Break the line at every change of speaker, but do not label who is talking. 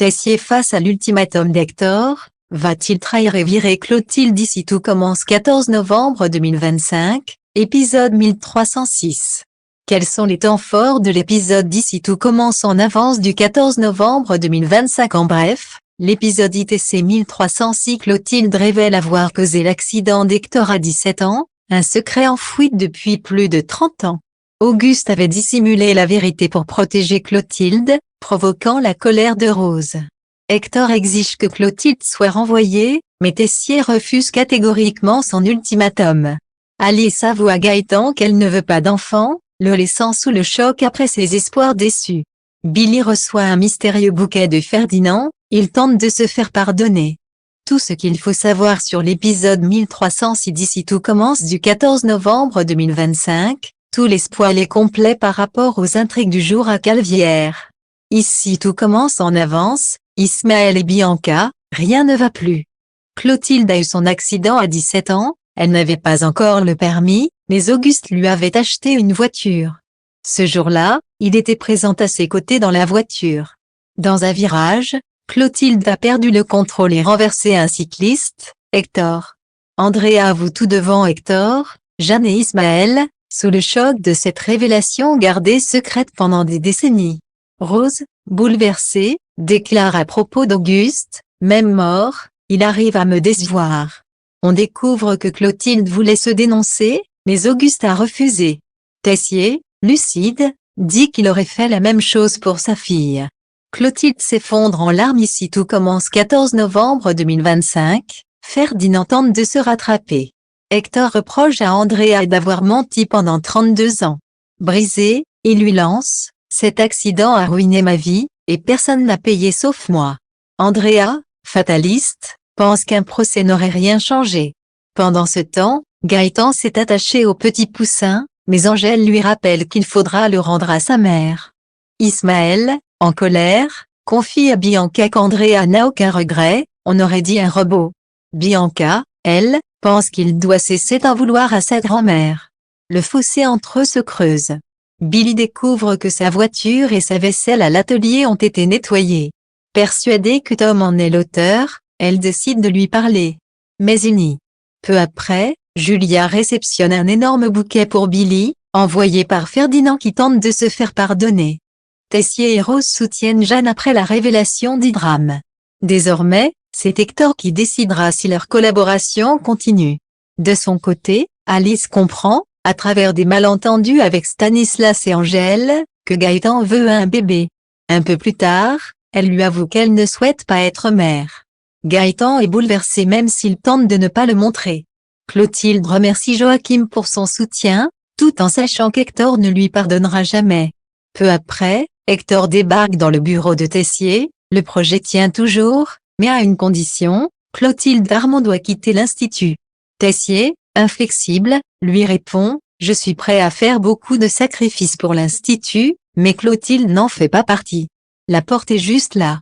Tessier face à l'ultimatum d'Hector, va-t-il trahir et virer Clotilde? Ici tout commence 14 novembre 2025, épisode 1306. Quels sont les temps forts de l'épisode d'ici tout commence en avance du 14 novembre 2025? En bref, l'épisode ITC 1306 Clotilde révèle avoir causé l'accident d'Hector à 17 ans, un secret enfoui depuis plus de 30 ans. Auguste avait dissimulé la vérité pour protéger Clotilde, provoquant la colère de Rose. Hector exige que Clotilde soit renvoyée, mais Tessier refuse catégoriquement son ultimatum. Alice avoue à Gaëtan qu'elle ne veut pas d'enfant, le laissant sous le choc après ses espoirs déçus. Billy reçoit un mystérieux bouquet de Ferdinand, il tente de se faire pardonner. Tout ce qu'il faut savoir sur l'épisode 1306 d'ici tout commence du 14 novembre 2025, tout l'espoir est complet par rapport aux intrigues du jour à Calvière. Ici tout commence en avance, Ismaël et Bianca, rien ne va plus. Clotilde a eu son accident à 17 ans, elle n'avait pas encore le permis, mais Auguste lui avait acheté une voiture. Ce jour-là, il était présent à ses côtés dans la voiture. Dans un virage, Clotilde a perdu le contrôle et renversé un cycliste, Hector. Andrea avoue tout devant Hector, Jeanne et Ismaël, sous le choc de cette révélation gardée secrète pendant des décennies. Rose, bouleversée, déclare à propos d'Auguste, même mort, il arrive à me décevoir. On découvre que Clotilde voulait se dénoncer, mais Auguste a refusé. Tessier, lucide, dit qu'il aurait fait la même chose pour sa fille. Clotilde s'effondre en larmes. Ici tout commence 14 novembre 2025, Ferdinand tente de se rattraper. Hector reproche à Andrea d'avoir menti pendant 32 ans. Brisé, il lui lance « Cet accident a ruiné ma vie, et personne n'a payé sauf moi ». Andrea, fataliste, pense qu'un procès n'aurait rien changé. Pendant ce temps, Gaëtan s'est attaché au petit poussin, mais Angèle lui rappelle qu'il faudra le rendre à sa mère. Ismaël, en colère, confie à Bianca qu'Andrea n'a aucun regret, on aurait dit un robot. Bianca, elle, pense qu'il doit cesser d'en vouloir à sa grand-mère. Le fossé entre eux se creuse. Billy découvre que sa voiture et sa vaisselle à l'atelier ont été nettoyées. Persuadée que Tom en est l'auteur, elle décide de lui parler. Mais il nie. Peu après, Julia réceptionne un énorme bouquet pour Billy, envoyé par Ferdinand qui tente de se faire pardonner. Tessier et Rose soutiennent Jeanne après la révélation du drame. Désormais, c'est Hector qui décidera si leur collaboration continue. De son côté, Alice comprend, à travers des malentendus avec Stanislas et Angèle, que Gaëtan veut un bébé. Un peu plus tard, elle lui avoue qu'elle ne souhaite pas être mère. Gaëtan est bouleversé même s'il tente de ne pas le montrer. Clotilde remercie Joachim pour son soutien, tout en sachant qu'Hector ne lui pardonnera jamais. Peu après, Hector débarque dans le bureau de Tessier, le projet tient toujours, mais à une condition, Clotilde Armand doit quitter l'Institut. Tessier, inflexible, lui répond « Je suis prêt à faire beaucoup de sacrifices pour l'Institut, mais Clotilde n'en fait pas partie. La porte est juste là.